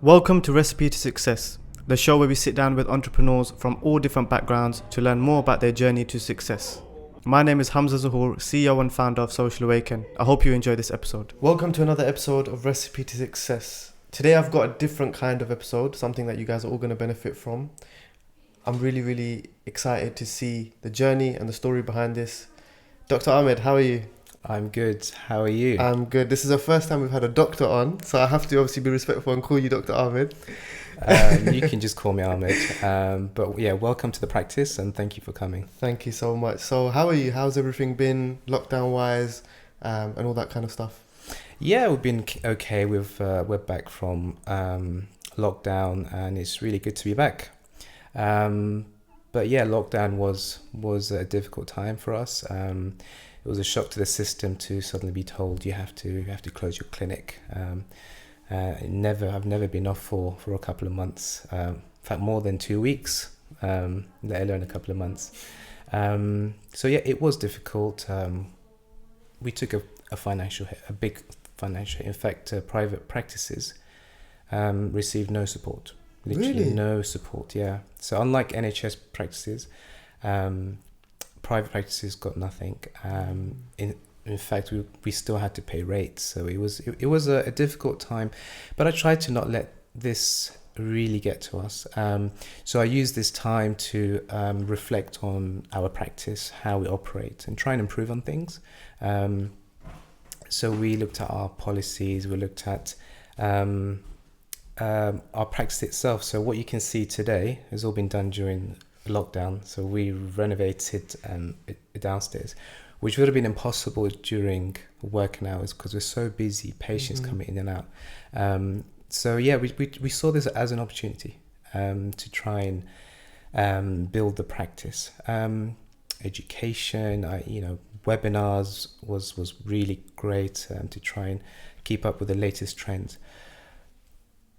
Welcome to Recipe to Success, the show where we sit down with entrepreneurs from all different backgrounds to learn more about their journey to success. My name is Humza Zahoor, CEO and founder of Social Awaken. I hope you enjoy this episode. Welcome to another episode of Recipe to Success. Today I've got a different kind of episode, something that you guys are all going to benefit from. I'm really excited to see the journey and the story behind this. Dr. Ahmed, how are you? I'm good. How are you? I'm good. This is the first time we've had a doctor on, so I have to obviously be respectful and call you Dr. Ahmed. You can just call me Ahmed. But yeah, welcome to the practice and thank you for coming. Thank you so much. So how are you? How's everything been lockdown-wise and all that kind of stuff? Yeah, we've been okay. We're back from lockdown and it's really good to be back. But yeah, lockdown was a difficult time for us. It was a shock to the system to suddenly be told you have to close your clinic. I've never been off for a couple of months. In fact, more than 2 weeks, let alone a couple of months. So yeah, it was difficult. We took a financial hit, a big financial hit. In fact, private practices received no support. Literally Really? No support. Yeah. So unlike NHS practices, private practices got nothing. In fact, we still had to pay rates, so it was a difficult time. But I tried to not let this really get to us. So I used this time to reflect on our practice, how we operate, and try and improve on things. So we looked at our policies. We looked at our practice itself. So what you can see today has all been done during lockdown. So we renovated downstairs, which would have been impossible during working hours because we're so busy, patients coming in and out. So yeah, we saw this as an opportunity to try and build the practice. Education, webinars was really great to try and keep up with the latest trends.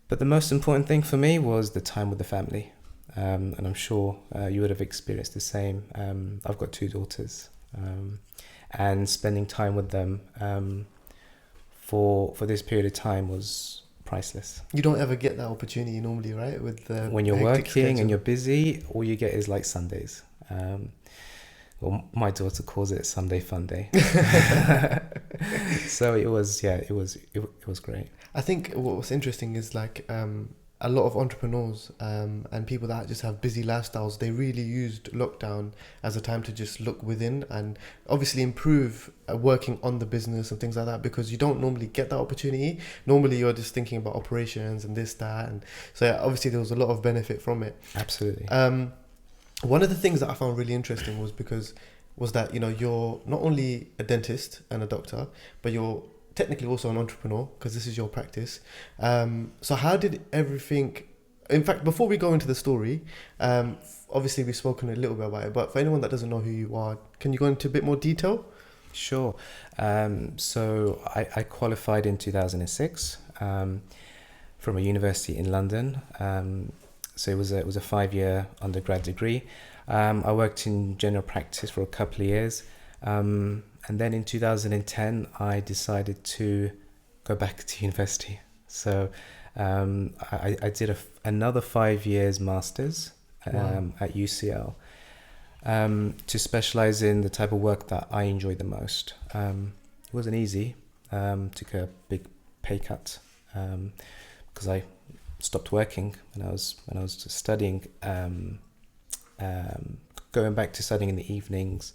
But the most important thing for me was the time with the family. And I'm sure you would have experienced the same. I've got 2 daughters, and spending time with them for this period of time was priceless. You don't ever get that opportunity normally, right? With when you're working schedule. And you're busy, all you get is like Sundays. Well, my daughter calls it Sunday Fun Day. So it was great. I think what was interesting is like a lot of entrepreneurs and people that just have busy lifestyles, they really used lockdown as a time to just look within and obviously improve working on the business and things like that, because you don't normally get that opportunity. Normally you're just thinking about operations and this, that, and so yeah, obviously there was a lot of benefit from it. Absolutely. One of the things that I found really interesting was that you're not only a dentist and a doctor, but you're technically also an entrepreneur because this is your practice. So how did everything, in fact, before we go into the story, obviously we've spoken a little bit about it, but for anyone that doesn't know who you are, can you go into a bit more detail? Sure. So I qualified in 2006 from a university in London. So it was a 5-year undergrad degree. I worked in general practice for a couple of years. And then in 2010, I decided to go back to university. So I did another 5 years master's at UCL to specialize in the type of work that I enjoy the most. It wasn't easy. Took a big pay cut because I stopped working when I was studying. Going back to studying in the evenings.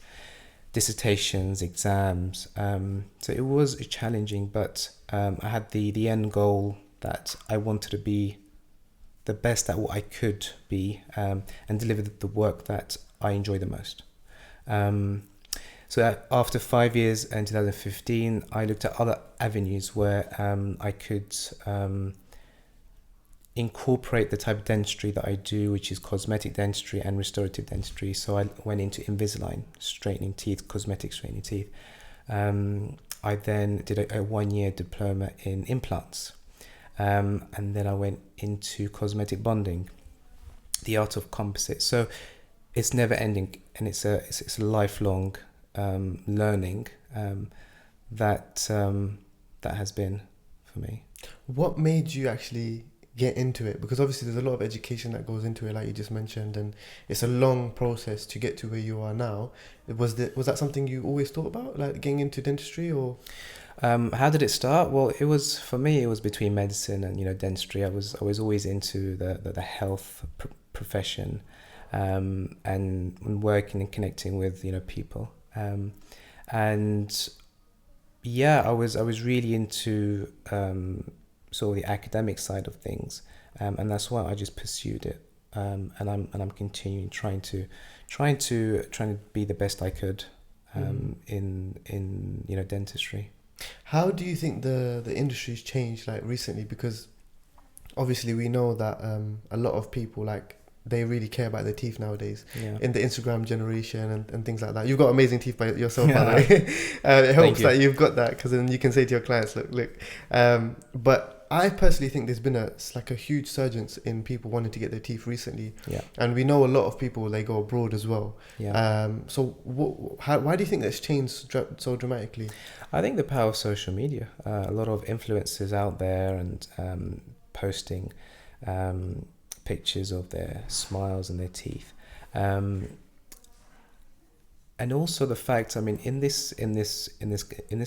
Dissertations, exams. So it was challenging, but I had the end goal that I wanted to be the best at what I could be and deliver the work that I enjoy the most. So after 5 years in 2015, I looked at other avenues where I could incorporate the type of dentistry that I do, which is cosmetic dentistry and restorative dentistry. So I went into Invisalign, straightening teeth, cosmetic straightening teeth. I then did a 1-year diploma in implants. And then I went into cosmetic bonding, the art of composite. So it's never ending, and it's a lifelong learning that has been for me. What made you actually get into it? Because obviously there's a lot of education that goes into it, like you just mentioned, and it's a long process to get to where you are now. Was that something you always thought about, like getting into dentistry, or? How did it start? Well, it was, for me, it was between medicine and, dentistry. I was always into the health profession, and working and connecting with, people. And yeah, I was really into sort of the academic side of things, and that's why I just pursued it. And I'm continuing trying to be the best I could in dentistry. How do you think the industry's changed like recently? Because obviously we know that a lot of people, like, they really care about their teeth nowadays, in the Instagram generation and things like that. You've got amazing teeth by yourself, by the way. It helps that you've got that, because then you can say to your clients, look. But I personally think there's been a huge surgence in people wanting to get their teeth recently. Yeah. And we know a lot of people, they go abroad as well. Yeah. So why do you think that's changed so dramatically? I think the power of social media. A lot of influencers out there and posting pictures of their smiles and their teeth, and also the fact, in this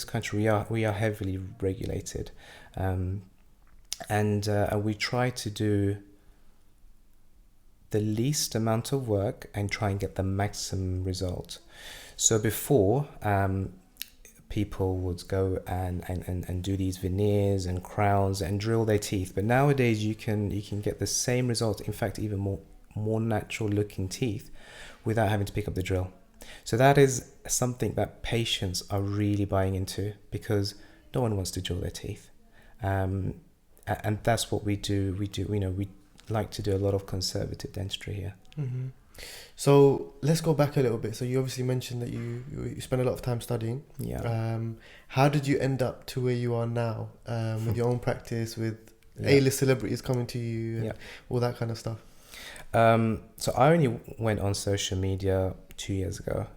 country we are heavily regulated, and we try to do the least amount of work and try and get the maximum result. So before, people would go and do these veneers and crowns and drill their teeth, but nowadays you can get the same result, in fact even more natural looking teeth, without having to pick up the drill. So that is something that patients are really buying into, because no one wants to drill their teeth, and that's what we do. We like to do a lot of conservative dentistry here. Mm-hmm. So let's go back a little bit. So you obviously mentioned that you spend a lot of time studying. Yeah. How did you end up to where you are now, with your own practice, with A-list celebrities coming to you, and all that kind of stuff? So I only went on social media 2 years ago.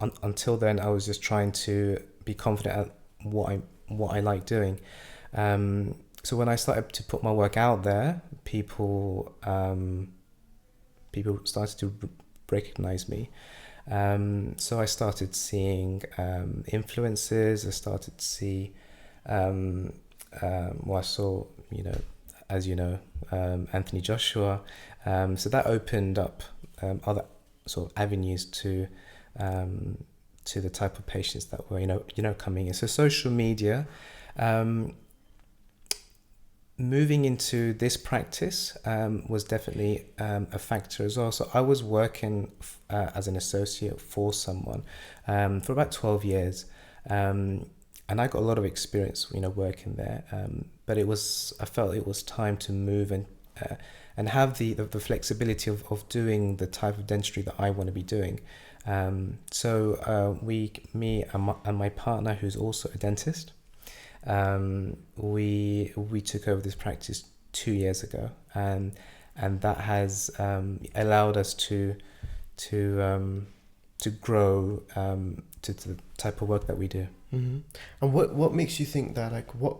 Until then, I was just trying to be confident at what I like doing. So when I started to put my work out there, people started to recognize me. So I started seeing influencers. I started to see, I saw, as you know, Anthony Joshua. So that opened up other sort of avenues to the type of patients that were, coming in. So social media, moving into this practice was definitely a factor as well. So I was working as an associate for someone for about 12 years, and I got a lot of experience, working there. But I felt it was time to move and have the flexibility of doing the type of dentistry that I want to be doing. So me and my partner, who's also a dentist, we took over this practice 2 years ago, and that has allowed us to grow to the type of work that we do. Mm-hmm. And what makes you think that, like, what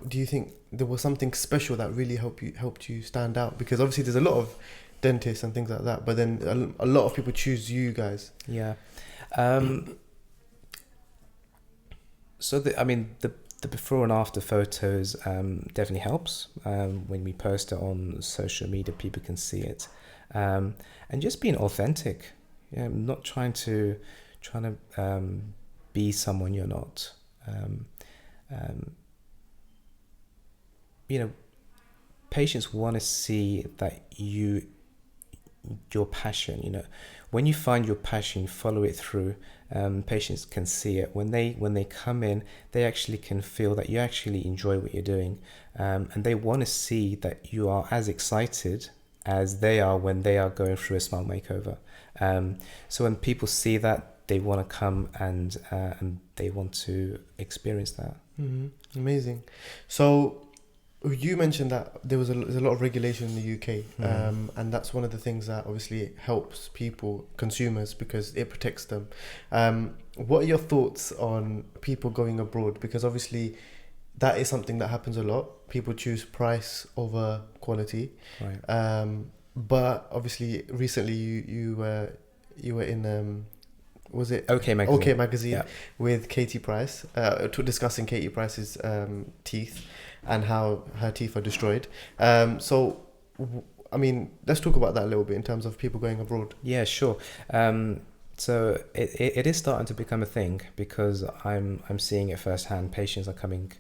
do you think there was something special that really helped you stand out? Because obviously there's a lot of dentists and things like that, but then a lot of people choose you guys. Yeah. So the before and after photos definitely helps. When we post it on social media, people can see it, and just being authentic. Not trying to be someone you're not. Patients want to see that your passion. When you find your passion, you follow it through. Patients can see it when they come in. They actually can feel that you actually enjoy what you're doing, and they want to see that you are as excited as they are when they are going through a smile makeover. So when people see that, they want to come and they want to experience that. Mm-hmm. Amazing. So you mentioned that there's a lot of regulation in the UK, and that's one of the things that obviously helps consumers, because it protects them. What are your thoughts on people going abroad? Because obviously that is something that happens a lot. People choose price over quality. Right. But obviously, recently you were in was it OK Magazine? OK Magazine, Yeah. with Katie Price, discussing Katie Price's teeth and how her teeth are destroyed. I mean, let's talk about that a little bit in terms of people going abroad. Yeah, sure. So it is starting to become a thing, because I'm seeing it firsthand. Patients are coming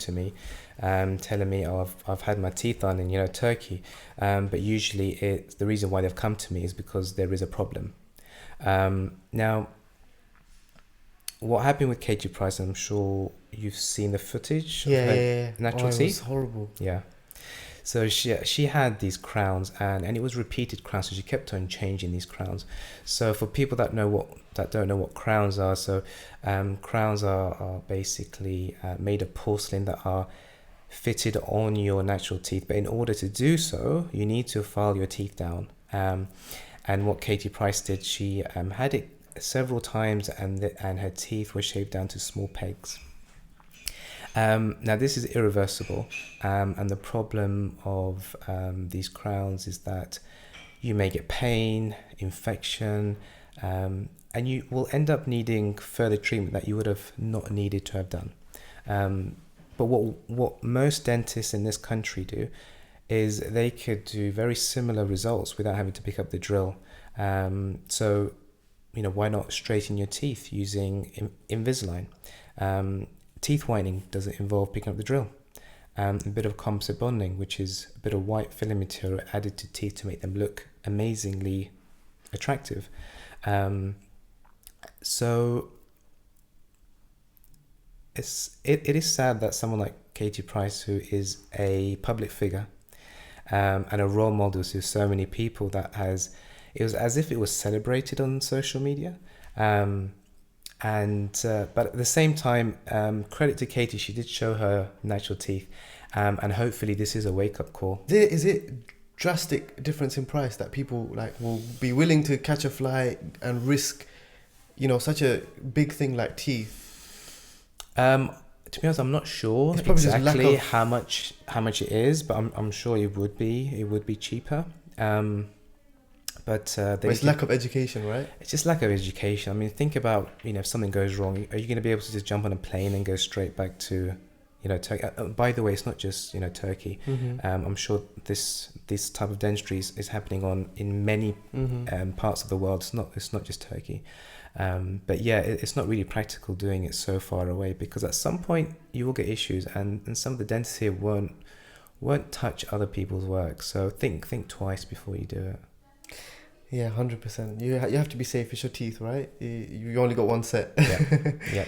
to me, telling me, oh, I've had my teeth done in Turkey, but usually the reason why they've come to me is because there is a problem. Now, what happened with Katie Price? I'm sure you've seen the footage of her natural teeth. It was horrible. Yeah. So she had these crowns, and it was repeated crowns. So she kept on changing these crowns. So for people that don't know what crowns are, so crowns are basically made of porcelain that are fitted on your natural teeth. But in order to do so, you need to file your teeth down. And what Katie Price did, she had it several times, and her teeth were shaved down to small pegs. Now this is irreversible, and the problem of these crowns is that you may get pain, infection, and you will end up needing further treatment that you would have not needed to have done. But what most dentists in this country do is they could do very similar results without having to pick up the drill. So why not straighten your teeth using Invisalign? Teeth whitening doesn't involve picking up the drill. A bit of composite bonding, which is a bit of white film material added to teeth to make them look amazingly attractive. So it is sad that someone like Katie Price, who is a public figure and a role model to so many people, it was as if it was celebrated on social media. But at the same time, credit to Katie, she did show her natural teeth, and hopefully this is a wake-up call. Is it drastic difference in price that people will be willing to catch a fly and risk, such a big thing like teeth? To be honest, I'm not sure exactly how much it is, but I'm sure it would be cheaper. But it's lack of education, right? It's just lack of education. I mean, think about, if something goes wrong, are you going to be able to just jump on a plane and go straight back to, Turkey? By the way, it's not just, Turkey. Mm-hmm. I'm sure this type of dentistry is happening in many parts of the world. It's not just Turkey. But yeah, it's not really practical doing it so far away, because at some point you will get issues, and some of the dentists here won't touch other people's work. So think twice before you do it. Yeah, 100%. You have to be safe. It's your teeth, right? You only got one set. Yeah.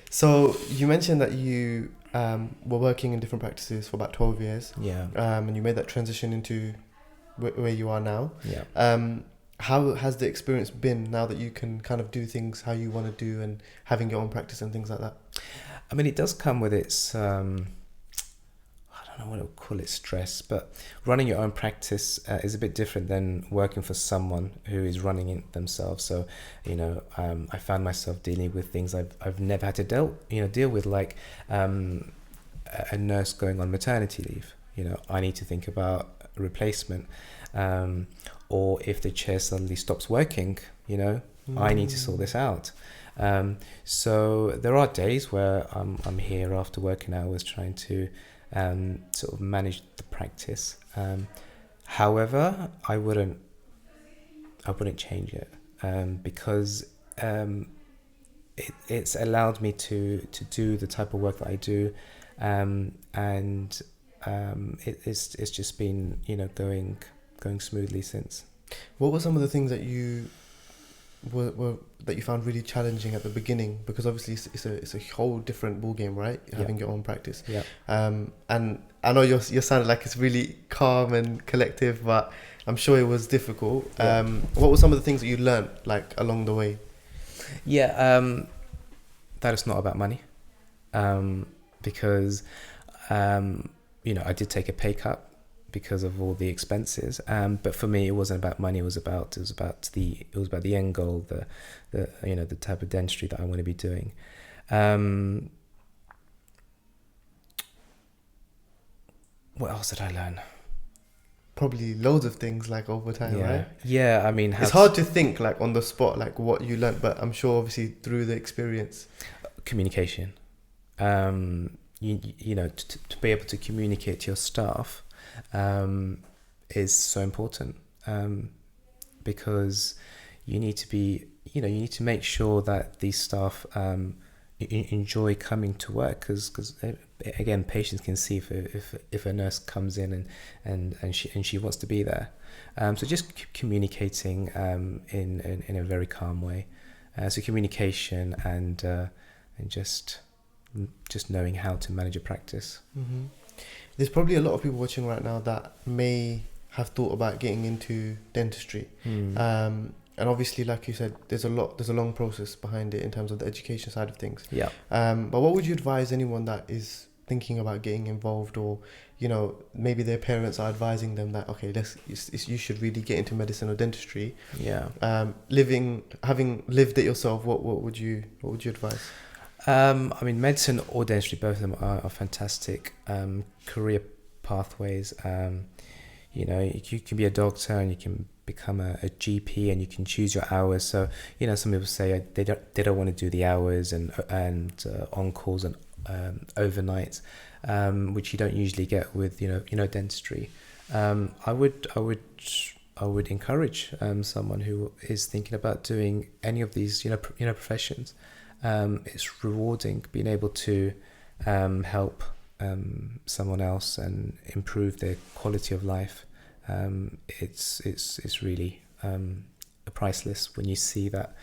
So you mentioned that you were working in different practices for about 12 years. Yeah. And you made that transition into where you are now. Yeah. How has the experience been now that you can kind of do things how you want to do and having your own practice and things like that? I mean, it does come with its, I don't know what I would call it, stress, but running your own practice is a bit different than working for someone who is running it themselves. So, I found myself dealing with things I've never had to deal with, like a nurse going on maternity leave. I need to think about a replacement, or if the chair suddenly stops working, I need to sort this out. So there are days where I'm here after working hours trying to sort of manage the practice. However, I wouldn't change it, because it's allowed me to do the type of work that I do, and it's just been going smoothly since. What were some of the things that you that you found really challenging at the beginning? Because obviously it's a whole different ball game, right? Having your own practice. Yeah. And I know you're sounding like it's really calm and collective, but I'm sure it was difficult. Yeah. What were some of the things that you learned along the way? Yeah. That is not about money, because I did take a pay cut because of all the expenses, but for me it wasn't about money. It was about the end goal, the type of dentistry that I want to be doing. What else did I learn? Probably loads of things like over time, Yeah, right? yeah. I mean, It's hard to think like on the spot like what you learned, but I'm sure obviously through the experience. Communication. You know, to be able to communicate to your staff is so important, because you need to be, you know, you need to make sure that these staff enjoy coming to work, because again, patients can see if a nurse comes in and she wants to be there. So just communicating in a very calm way. So communication and just knowing how to manage a practice. Mm-hmm. There's probably a lot of people watching right now that may have thought about getting into dentistry. And obviously, like you said, there's a long process behind it in terms of the education side of things. Yeah. But what would you advise anyone that is thinking about getting involved, or, you know, maybe their parents are advising them that, okay, you should really get into medicine or dentistry. Yeah. Having lived it yourself, what would you advise? I mean, medicine or dentistry, both of them are fantastic career pathways. You know, you can be a doctor and you can become a GP, and you can choose your hours. So, you know, some people say they don't want to do the hours and on calls and overnight, which you don't usually get with you know dentistry. I would encourage someone who is thinking about doing any of these professions. It's rewarding being able to help someone else and improve their quality of life. It's really priceless when you see that.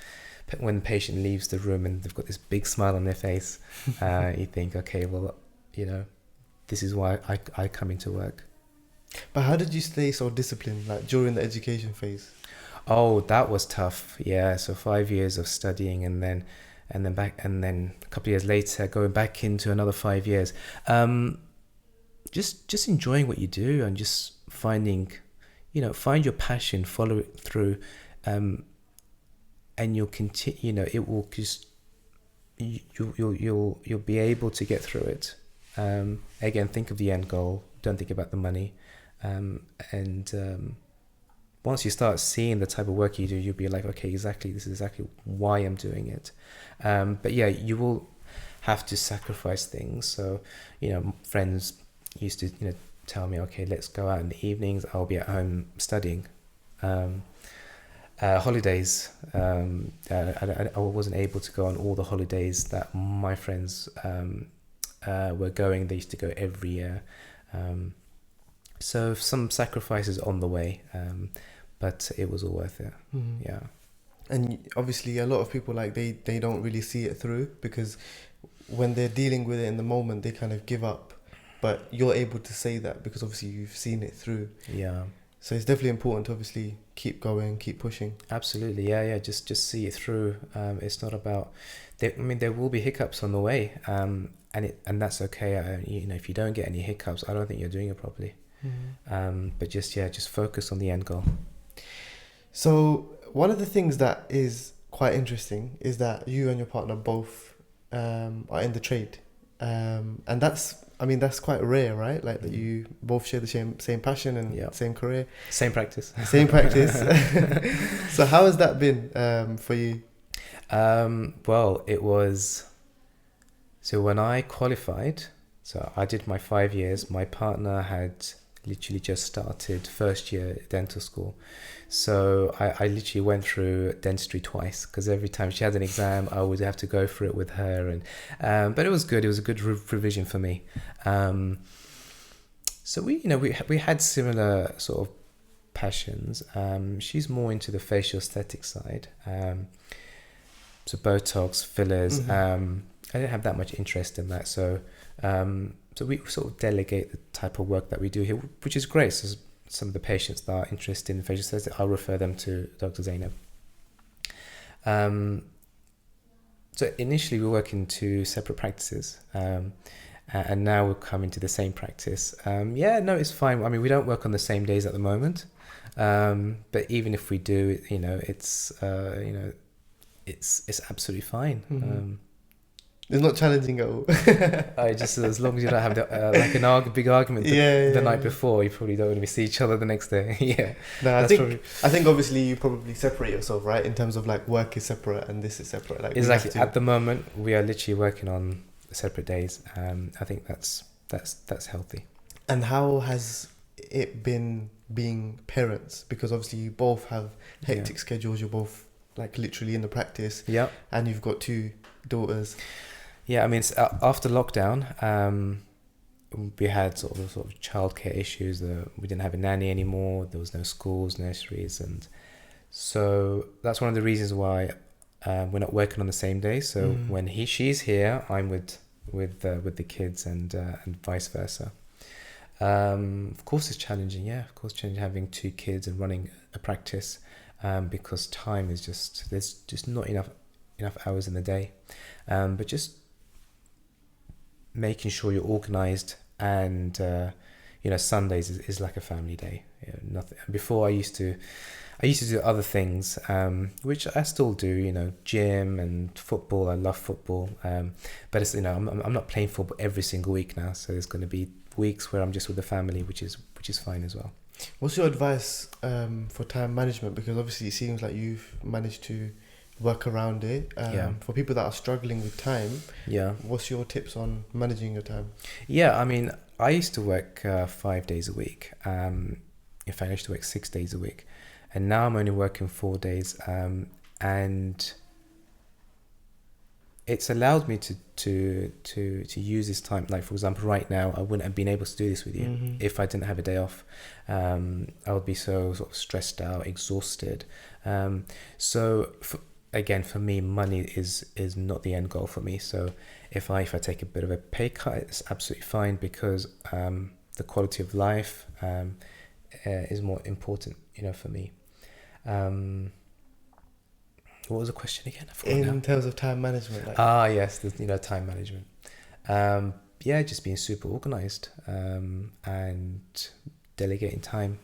When the patient leaves the room and they've got this big smile on their face, you think, okay, well, you know, this is why I come into work. But how did you stay so disciplined, like during the education phase? Oh, that was tough. Yeah, so 5 years of studying, and then a couple of years later going back into another 5 years. Just enjoying what you do and just find your passion, follow it through, and you'll continue. You know, it will just you'll be able to get through it. Again, think of the end goal. Don't think about the money, and once you start seeing the type of work you do, you'll be like, okay, this is exactly why I'm doing it. But yeah, you will have to sacrifice things. So, you know, friends used to, you know, tell me, okay, let's go out in the evenings. I'll be at home studying. Holidays. I wasn't able to go on all the holidays that my friends were going. They used to go every year. So some sacrifices on the way, but it was all worth it. Mm-hmm. Yeah. And obviously a lot of people, like, they don't really see it through, because when they're dealing with it in the moment, they kind of give up. But you're able to say that because obviously you've seen it through. Yeah. So it's definitely important to obviously keep going, keep pushing. Absolutely. Yeah. Just see it through. It's not about. There will be hiccups on the way, and that's okay. You know, if you don't get any hiccups, I don't think you're doing it properly. Mm-hmm. But just focus on the end goal. So one of the things that is quite interesting is that you and your partner both are in the trade, and that's quite rare, right? Like that you both share the same passion and same career, same practice. So how has that been for you? Well, it was. So when I qualified, so I did my 5 years. My partner had literally just started first year dental school. So I literally went through dentistry twice, because every time she had an exam, I would have to go through it with her. And but it was good. It was a good revision for me. So we had similar sort of passions. She's more into the facial aesthetic side. So Botox, fillers. Mm-hmm. I didn't have that much interest in that. So we sort of delegate the type of work that we do here, which is great. So some of the patients that are interested in facial aesthetics, I'll refer them to Dr. Zainab. So initially we work in two separate practices, and now we're coming to the same practice. It's fine. I mean, we don't work on the same days at the moment, but even if we do, it's absolutely fine. Mm-hmm. It's not challenging at all. Just as long as you don't have like big argument the night before, you probably don't want to see each other the next day. Yeah. No, I think obviously you probably separate yourself, right? In terms of like work is separate and this is separate. Like exactly. At the moment, we are literally working on separate days. I think that's healthy. And how has it been being parents? Because obviously you both have hectic schedules. You're both like literally in the practice. Yeah. And you've got 2 daughters. Yeah, I mean, after lockdown, we had sort of childcare issues. We didn't have a nanny anymore. There was no schools, nurseries, and so that's one of the reasons why we're not working on the same day. So when she's here, I'm with the kids, and vice versa. Of course, it's challenging. Yeah, of course, challenging having 2 kids and running a practice, because time is there's just not enough hours in the day, but just making sure you're organized, and Sundays is like a family day. Nothing before. I used to do other things, which I still do, gym and football. I love football, but it's I'm not playing football every single week now, so there's going to be weeks where I'm just with the family, which is fine as well. What's your advice for time management? Because obviously it seems like you've managed to work around it. For people that are struggling with time, what's your tips on managing your time? I mean, I used to work 5 days a week. In fact, I used to work 6 days a week, and now I'm only working 4 days, and it's allowed me to use this time. Like, for example, right now I wouldn't have been able to do this with you if I didn't have a day off. I would be so sort of stressed out, exhausted. For me, money is not the end goal for me. So if I take a bit of a pay cut, it's absolutely fine, because the quality of life is more important, for me. What was the question again? I forgot now. In terms of time management. Yes, time management. Just being super organized, and delegating time.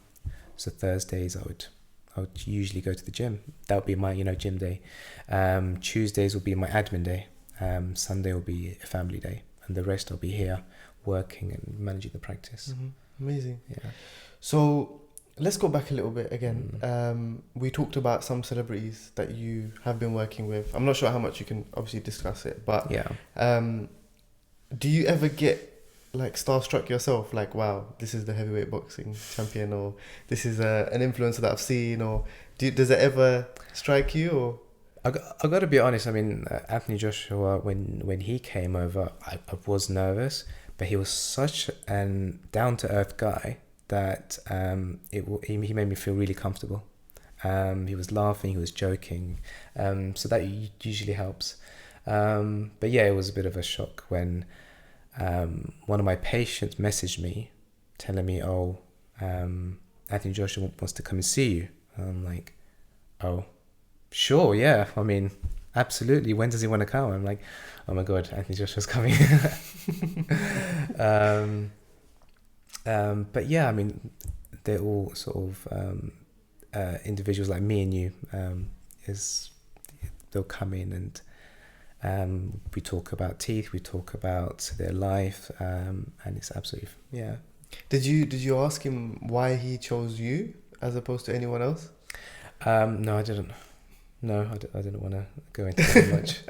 So Thursdays I would usually go to the gym. That would be my gym day. Tuesdays will be my admin day. Sunday will be a family day, and the rest I'll be here working and managing the practice. Amazing. Yeah. So let's go back a little bit again. We talked about some celebrities that you have been working with. I'm not sure how much you can obviously discuss it, but do you ever get like starstruck yourself? Like, wow, this is the heavyweight boxing champion, or this is an influencer that I've seen, or does it ever strike you? Or I got to be honest. I mean, Anthony Joshua, when he came over, I was nervous, but he was such an down to earth guy that he made me feel really comfortable. He was laughing, he was joking, so that usually helps. But yeah, it was a bit of a shock when one of my patients messaged me telling me, Anthony Joshua wants to come and see you. And I'm like, oh, sure, yeah, I mean, absolutely, when does he want to come? I'm like, oh my god, Anthony Joshua's coming. But yeah, I mean, they're all sort of individuals like me and you. They'll come in and we talk about teeth, we talk about their life, and it's absolutely Did you ask him why he chose you as opposed to anyone else? No, I didn't. No, I didn't want to go into that much.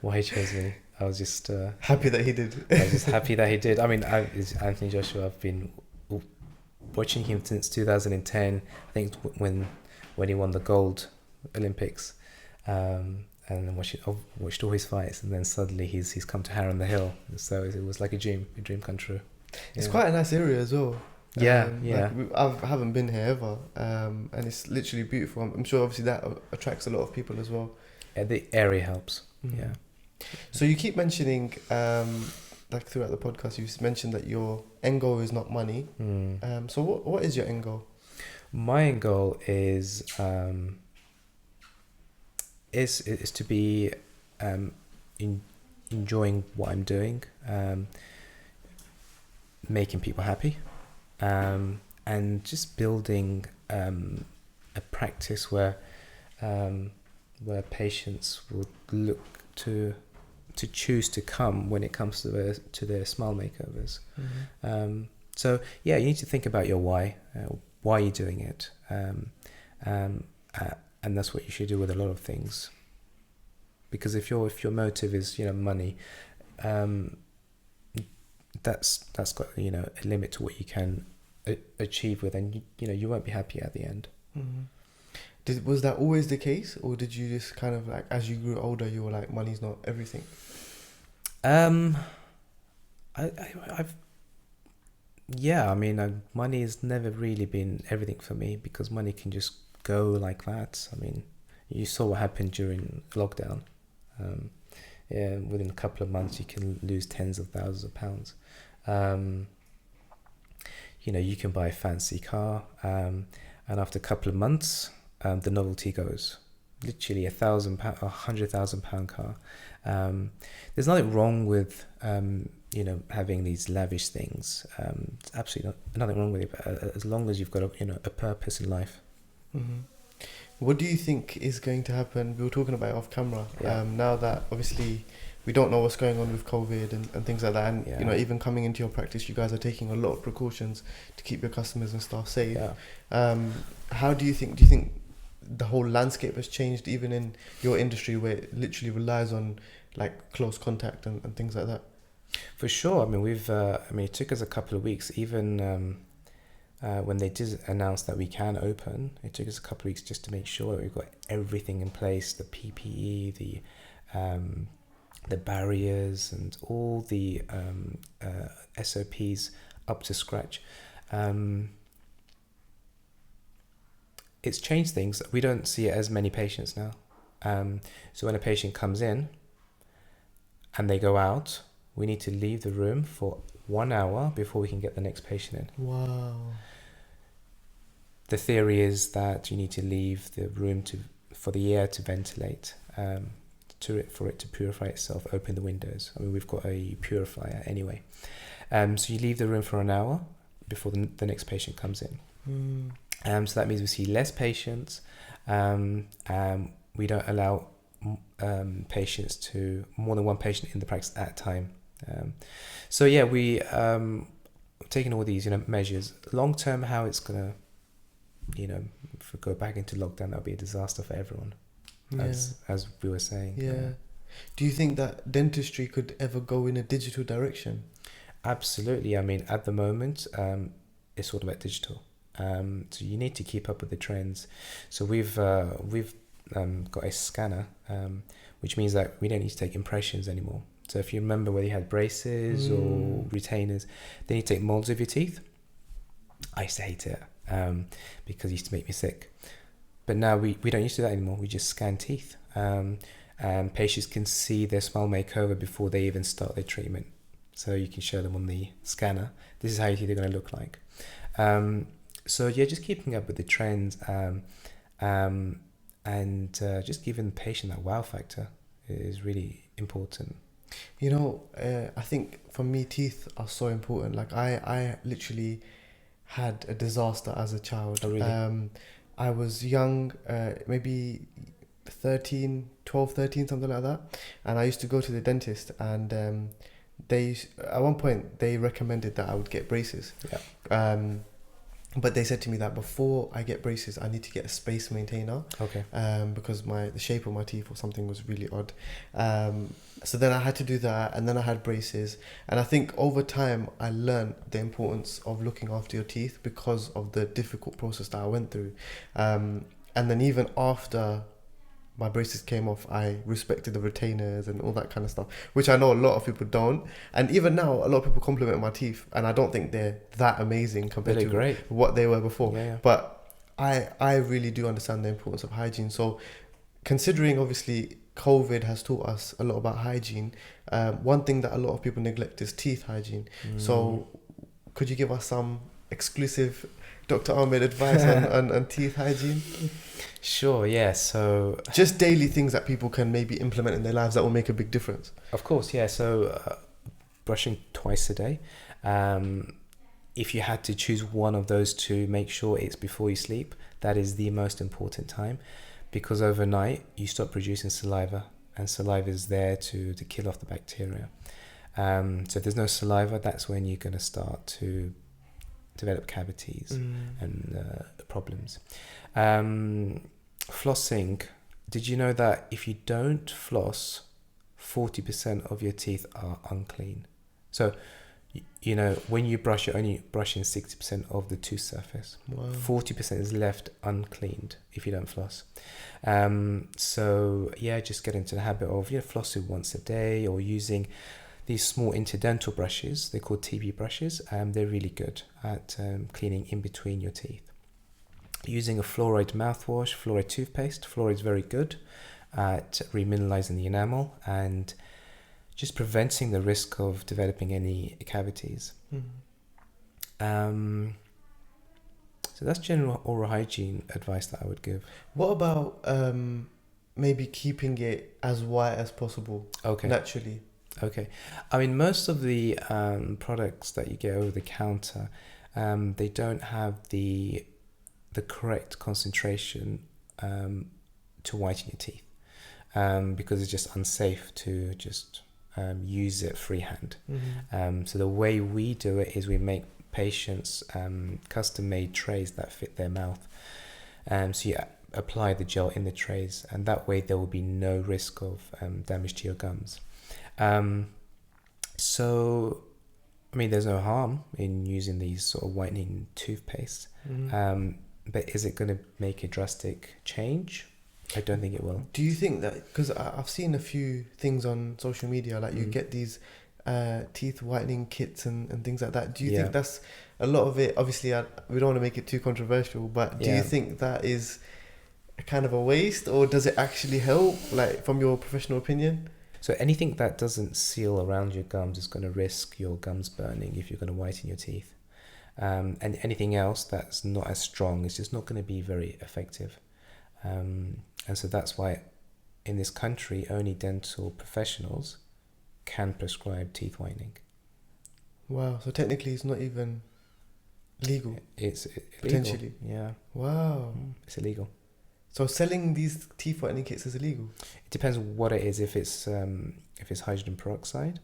Why he chose me. I was just happy that he did. I was just happy that he did. I mean, Anthony Joshua, I've been watching him since 2010. I think when he won the gold Olympics, and then watched all his fights, and then suddenly he's come to Harrow on the Hill. So it was like a dream come true. It's quite a nice area as well. Yeah. Like I haven't been here ever, and it's literally beautiful. I'm sure obviously that attracts a lot of people as well. Yeah, the area helps. Yeah. So you keep mentioning, like throughout the podcast, you mentioned that your end goal is not money. So what is your end goal? My end goal is to be enjoying what I'm doing, making people happy, and just building a practice where patients would look to to choose to come when it comes to their smile makeovers. So yeah, you need to think about your why. Why are you doing it? And that's what you should do with a lot of things. Because if your motive is money, that's got a limit to what you can achieve with, and you won't be happy at the end. Was that always the case, or did you just kind of like, as you grew older, you were like, money's not everything? Money has never really been everything for me, because money can just go like that. I mean, you saw what happened during lockdown. Within a couple of months, you can lose tens of thousands of pounds. You can buy a fancy car, and after a couple of months, the novelty goes. Literally £1,000, £100,000 car. There's nothing wrong with having these lavish things. It's absolutely nothing wrong with it, but as long as you've got a purpose in life. What do you think is going to happen? We were talking about it off camera. Yeah. Now that obviously we don't know what's going on with COVID and things like that, and even coming into your practice, you guys are taking a lot of precautions to keep your customers and staff safe. How do you think the whole landscape has changed, even in your industry, where it literally relies on like close contact and things like that? For sure. I mean, it took us a couple of weeks, even when they did announce that we can open. It took us a couple of weeks just to make sure that we've got everything in place, the PPE, the barriers, and all the SOPs up to scratch. It's changed things. We don't see as many patients now. So when a patient comes in and they go out, we need to leave the room for 1 hour before we can get the next patient in. Wow. The theory is that you need to leave the room for the air to ventilate, for it to purify itself, open the windows. I mean, we've got a purifier anyway. So you leave the room for an hour before the next patient comes in. So that means we see less patients. We don't allow patients to more than one patient in the practice at a time. So yeah, we taking all these measures. Long term, how it's gonna, if we go back into lockdown, that'll be a disaster for everyone. As we were saying. Yeah. Do you think that dentistry could ever go in a digital direction? Absolutely. I mean, at the moment, it's all about digital. So you need to keep up with the trends. So we've got a scanner, which means that we don't need to take impressions anymore. So if you remember where you had braces or retainers, then you take molds of your teeth. I used to hate it because it used to make me sick. But now we don't used to do that anymore. We just scan teeth. And patients can see their smile makeover before they even start their treatment. So you can show them on the scanner, this is how you think they're going to look like. So yeah, just keeping up with the trends and just giving the patient that wow factor is really important. I think for me, teeth are so important. Like I literally had a disaster as a child. Oh, really? I was young, maybe 13, something like that. And I used to go to the dentist, and at one point they recommended that I would get braces. But they said to me that before I get braces, I need to get a space maintainer. Okay. Because the shape of my teeth or something was really odd. So then I had to do that, and then I had braces. And I think over time I learned the importance of looking after your teeth because of the difficult process that I went through. And then even after my braces came off, I respected the retainers and all that kind of stuff, which I know a lot of people don't. And even now, a lot of people compliment my teeth, and I don't think they're that amazing compared to what they were before. Yeah. But I really do understand the importance of hygiene. So considering obviously COVID has taught us a lot about hygiene, one thing that a lot of people neglect is teeth hygiene. So could you give us some exclusive Dr. Ahmed advice on teeth hygiene? Sure, yeah. So just daily things that people can maybe implement in their lives that will make a big difference. Of course, yeah. So brushing twice a day. If you had to choose one of those two, make sure it's before you sleep. That is the most important time, because overnight you stop producing saliva. and saliva is there to kill off the bacteria. So if there's no saliva, that's when you're going to start to develop cavities and problems. Flossing. Did you know that if you don't floss, 40% of your teeth are unclean? So, you know, when you brush, you're only brushing 60% of the tooth surface. Wow. 40% is left uncleaned if you don't floss. So, yeah, just get into the habit of, flossing once a day, or using these small interdental brushes. They're called TB brushes. They're really good at cleaning in between your teeth. Using a fluoride mouthwash, fluoride toothpaste. Fluoride is very good at remineralizing the enamel and just preventing the risk of developing any cavities. So that's general oral hygiene advice that I would give. What about maybe keeping it as white as possible? Okay. Naturally. Okay. I mean, most of the products that you get over the counter, they don't have the correct concentration to whiten your teeth, because it's just unsafe to just use it freehand. So the way we do it is we make patients custom-made trays that fit their mouth. So you apply the gel in the trays, and that way there will be no risk of damage to your gums. So, I mean, there's no harm in using these sort of whitening toothpaste. But is it going to make a drastic change? I don't think it will. Do you think that, because I've seen a few things on social media, like you get these teeth whitening kits and things like that. Do you think that's a lot of it? Obviously, we don't want to make it too controversial, but do you think that is a kind of a waste, or does it actually help, like from your professional opinion? So anything that doesn't seal around your gums is going to risk your gums burning if you're going to whiten your teeth. And anything else that's not as strong is just not going to be very effective. And so that's why in this country, only dental professionals can prescribe teeth whitening. Wow, so technically it's not even legal? It's potentially? Yeah. Wow. It's illegal. So selling these teeth whitening kits is illegal? It depends what it is. If it's hydrogen peroxide,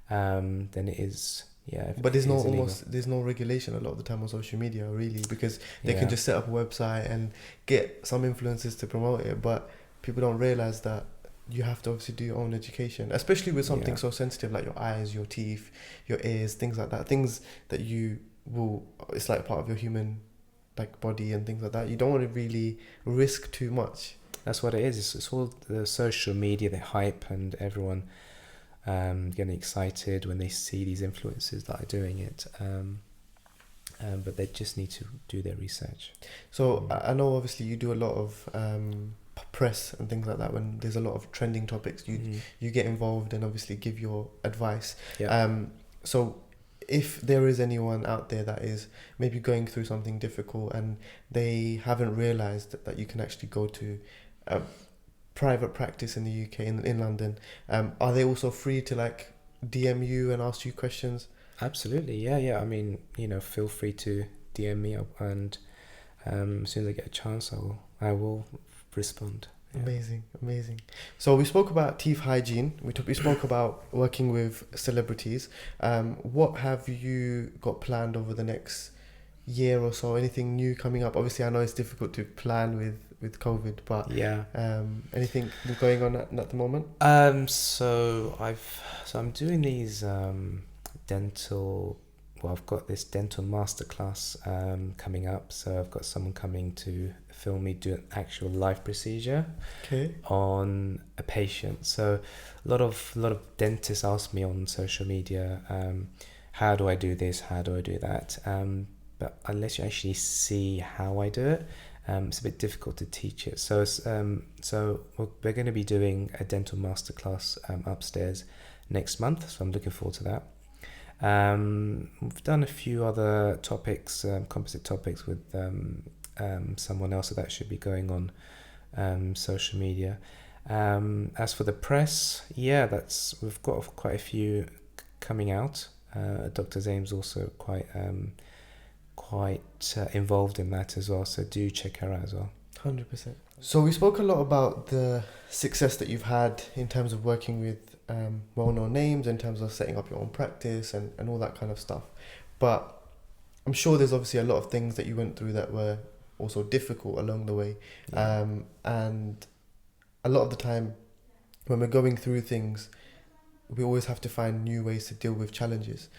then it is... Yeah, but there's no regulation a lot of the time on social media, really, because they can just set up a website and get some influencers to promote it, but people don't realize that you have to obviously do your own education, especially with something so sensitive like your eyes, your teeth, your ears, things like that, things that it's like part of your human like body and things like that. You don't want to really risk too much. That's what it is. It's all the social media, the hype, and everyone getting excited when they see these influencers that are doing it, but they just need to do their research. So I know obviously you do a lot of press and things like that. When there's a lot of trending topics, you get involved and obviously give your advice. So if there is anyone out there that is maybe going through something difficult and they haven't realized that you can actually go to private practice in the UK, in London, are they also free to like DM you and ask you questions? Absolutely, yeah. I mean, feel free to DM me up, and as soon as I get a chance, I will respond. Amazing. So we spoke about teeth hygiene. We spoke about working with celebrities. What have you got planned over the next year or so? Anything new coming up? Obviously, I know it's difficult to plan with COVID, but anything going on at the moment? So I'm doing these dental. Well, I've got this dental masterclass coming up. So I've got someone coming to film me do an actual live procedure on a patient. So a lot of dentists ask me on social media, how do I do this? How do I do that? But unless you actually see how I do it, it's a bit difficult to teach it. So we're going to be doing a dental masterclass upstairs next month. So I'm looking forward to that. We've done a few other topics, composite topics with someone else, so that should be going on social media. As for the press, we've got quite a few coming out. Dr. Zaim's also quite involved in that as well, so do check her out as well. 100%. So we spoke a lot about the success that you've had in terms of working with well-known names, in terms of setting up your own practice and all that kind of stuff. But I'm sure there's obviously a lot of things that you went through that were also difficult along the way. Yeah. And a lot of the time when we're going through things, we always have to find new ways to deal with challenges.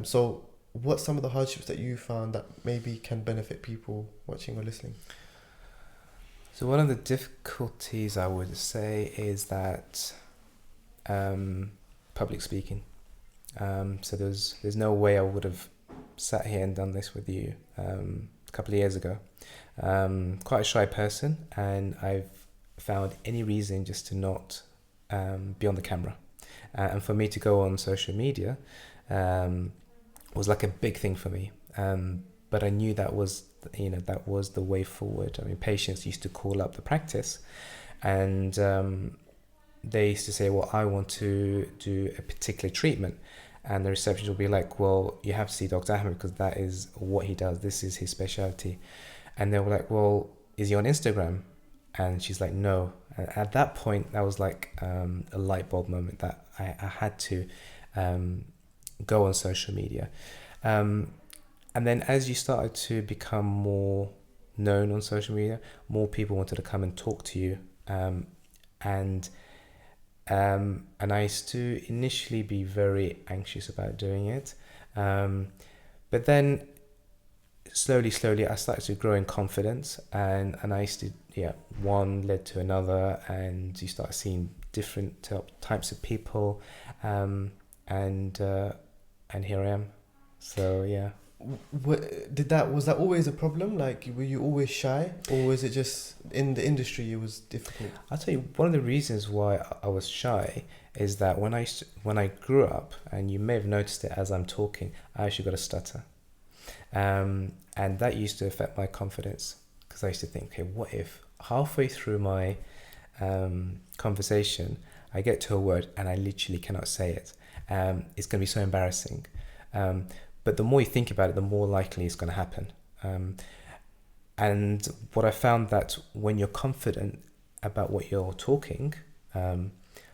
So what's some of the hardships that you found that maybe can benefit people watching or listening? So one of the difficulties I would say is that public speaking. So there's no way I would have sat here and done this with you a couple of years ago. Quite a shy person, and I've found any reason just to not be on the camera. And for me to go on social media was like a big thing for me. But I knew that was the way forward. I mean, patients used to call up the practice, and they used to say, well, I want to do a particular treatment. And the receptionist will be like, well, you have to see Dr. Ahmed because that is what he does. This is his specialty. And they were like, well, is he on Instagram? And she's like, no. And at that point, that was like a light bulb moment that I had to go on social media. And then as you started to become more known on social media, more people wanted to come and talk to you. And I used to initially be very anxious about doing it. But then slowly I started to grow in confidence, and I used to, one led to another, and you start seeing different types of people, and here I am. So yeah. Was that always a problem? Like, were you always shy, or was it just in the industry it was difficult? I'll tell you, one of the reasons why I was shy is that when I grew up, and you may have noticed it as I'm talking, I actually got a stutter. And that used to affect my confidence, because I used to think, okay, what if halfway through my conversation I get to a word and I literally cannot say it? It's going to be so embarrassing. But the more you think about it, the more likely it's going to happen. And what I found that when you're confident about what you're talking,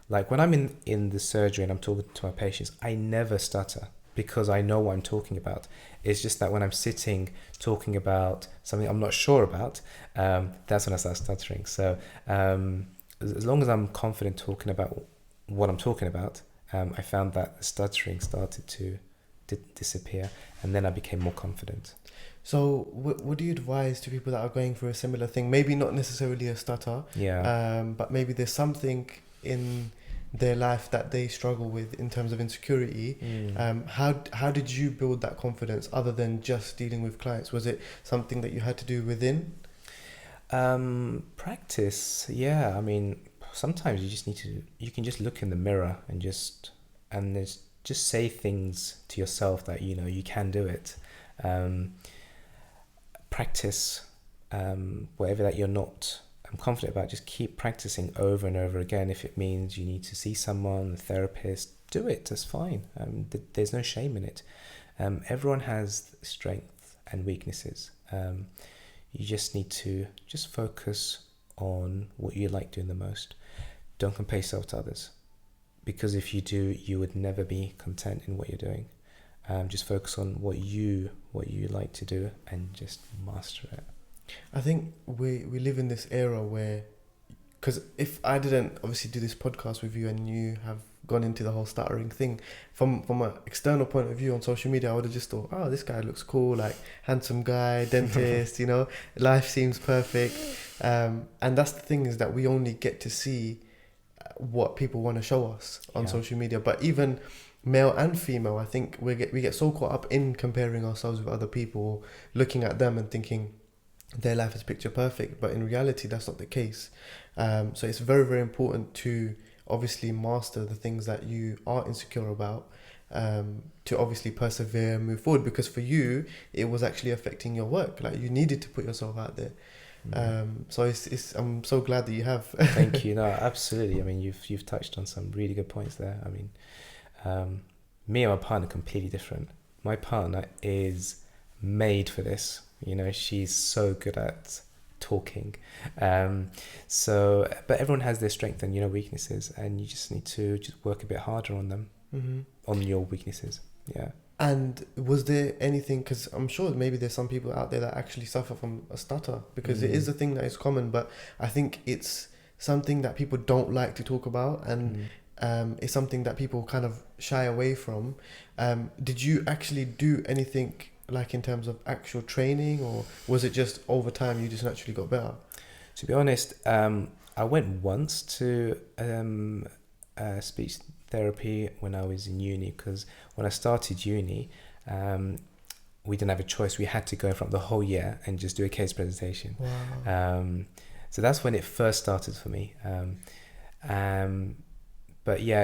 like when I'm in the surgery and I'm talking to my patients, I never stutter because I know what I'm talking about. It's just that when I'm sitting talking about something I'm not sure about, that's when I start stuttering. So as long as I'm confident talking about what I'm talking about, I found that the stuttering started to disappear, and then I became more confident. So what do you advise to people that are going through a similar thing? Maybe not necessarily a stutter, but maybe there's something in their life that they struggle with in terms of insecurity. How did you build that confidence other than just dealing with clients? Was it something that you had to do within? Practice, yeah. I mean, sometimes you can just look in the mirror and just say things to yourself that you can do it. Practice whatever that you're not confident about. Just keep practicing over and over again. If it means you need to see someone, a therapist, do it. That's fine. There's no shame in it. Everyone has strengths and weaknesses. You just need to just focus on what you like doing the most. Don't compare yourself to others, because if you do, you would never be content in what you're doing. Just focus on what you like to do and just master it. I think we live in this era where, because if I didn't obviously do this podcast with you and you have gone into the whole stuttering thing, from an external point of view on social media, I would have just thought, oh, this guy looks cool, like handsome guy, dentist, life seems perfect. And that's the thing, is that we only get to see what people want to show us on social media. But even male and female, I think we get so caught up in comparing ourselves with other people, looking at them and thinking their life is picture perfect, but in reality that's not the case. So it's very, very important to obviously master the things that you are insecure about, to obviously persevere and move forward, because for you it was actually affecting your work. Like, you needed to put yourself out there. So it's I'm so glad that you have. Thank you. No, absolutely. I mean, you've touched on some really good points there. I mean, me and my partner are completely different. My partner is made for this. She's so good at talking. But everyone has their strengths and, you know, weaknesses, and you just need to just work a bit harder on them, on your weaknesses. Yeah. And was there anything, because I'm sure maybe there's some people out there that actually suffer from a stutter, because it is a thing that is common, but I think it's something that people don't like to talk about, and it's something that people kind of shy away from. Did you actually do anything like in terms of actual training, or was it just over time you just naturally got better? To be honest, I went once to speech therapy when I was in uni, because when I started uni, we didn't have a choice. We had to go from the whole year and just do a case presentation. Wow. So that's when it first started for me. But yeah,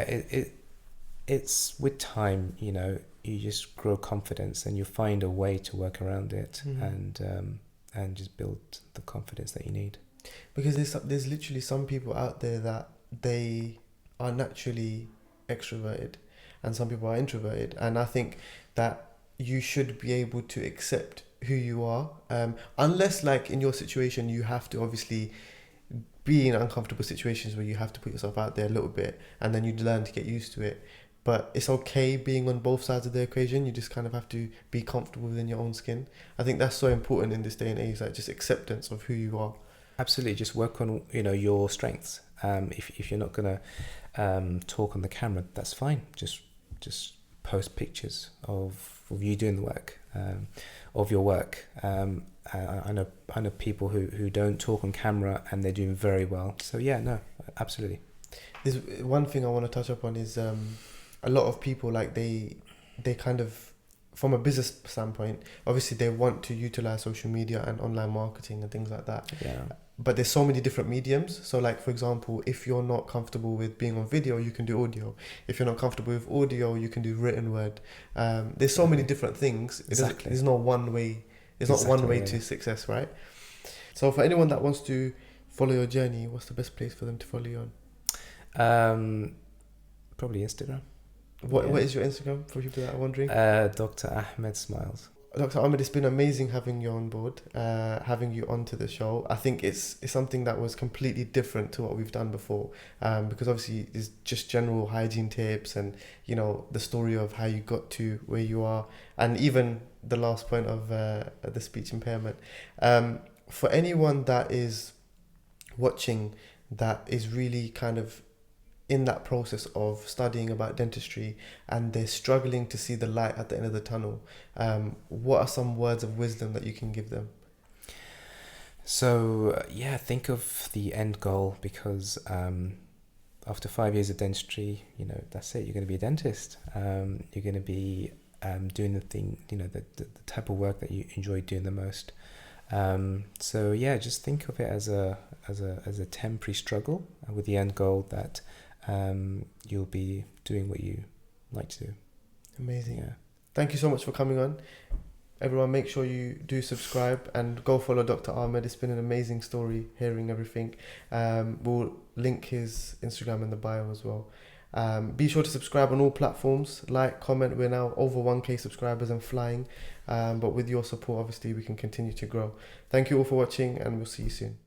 it's with time, you know, you just grow confidence and you find a way to work around it, and just build the confidence that you need. Because there's literally some people out there that they are naturally extroverted and some people are introverted, and I think that you should be able to accept who you are, unless like in your situation you have to obviously be in uncomfortable situations where you have to put yourself out there a little bit, and then you learn to get used to it. But it's okay being on both sides of the equation. You just kind of have to be comfortable within your own skin. I think that's so important in this day and age, like just acceptance of who you are. Absolutely, just work on, you know, your strengths. If you're not gonna talk on the camera, that's fine. Just post pictures of you doing the work, of your work. I know people who don't talk on camera and they're doing very well. So yeah, no, absolutely. There's one thing I want to touch upon is a lot of people, like they kind of, from a business standpoint, obviously they want to utilize social media and online marketing and things like that. Yeah. But there's so many different mediums. So like, for example, if you're not comfortable with being on video, you can do audio. If you're not comfortable with audio, you can do written word. There's so many different things. There's not one way. There's not one way to success, right? So for anyone that wants to follow your journey, what's the best place for them to follow you on? Probably Instagram. What is your Instagram for people that are wondering? Dr Ahmed Smiles. Dr. Ahmed, it's been amazing having you on board, having you onto the show. I think it's something that was completely different to what we've done before, because obviously it's just general hygiene tips and, you know, the story of how you got to where you are, and even the last point of the speech impairment. For anyone that is watching that is really kind of in that process of studying about dentistry and they're struggling to see the light at the end of the tunnel, what are some words of wisdom that you can give them? So think of the end goal, because after 5 years of dentistry, you know, that's it. You're going to be a dentist. You're going to be doing the thing, you know, the type of work that you enjoy doing the most. Just think of it as a temporary struggle, with the end goal that you'll be doing what you like to do. Amazing. Yeah. Thank you so much for coming on. Everyone, make sure you do subscribe and go follow Dr. Ahmed. It's been an amazing story hearing everything. We'll link his Instagram in the bio as well. Be sure to subscribe on all platforms, like, comment. We're now over 1K subscribers and flying. But with your support, obviously, we can continue to grow. Thank you all for watching, and we'll see you soon.